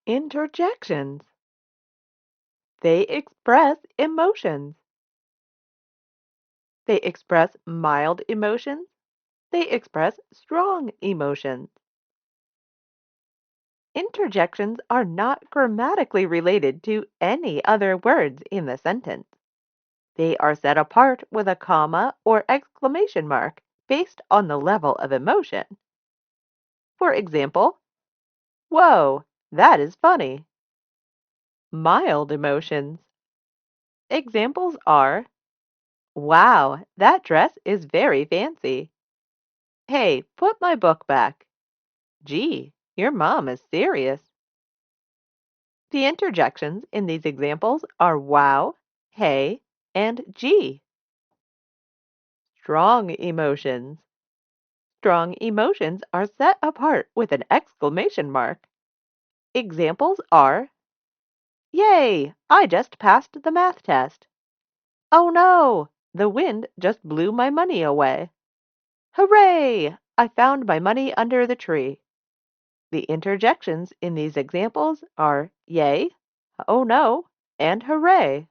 Interjections. They express emotions. They express mild emotions. They express strong emotions. Interjections are not grammatically related to any other words in the sentence. They are set apart with a comma or exclamation mark based on the level of emotion. For example, whoa, that is funny. Mild emotions. Examples are, wow, that dress is very fancy. Hey, put my book back. Gee, your mom is serious. The interjections in these examples are wow, hey, and gee. Strong emotions. Strong emotions are set apart with an exclamation mark. Examples are, yay, I just passed the math test. Oh no, the wind just blew my money away. Hooray, I found my money under the tree. The interjections in these examples are yay, oh no, and hooray.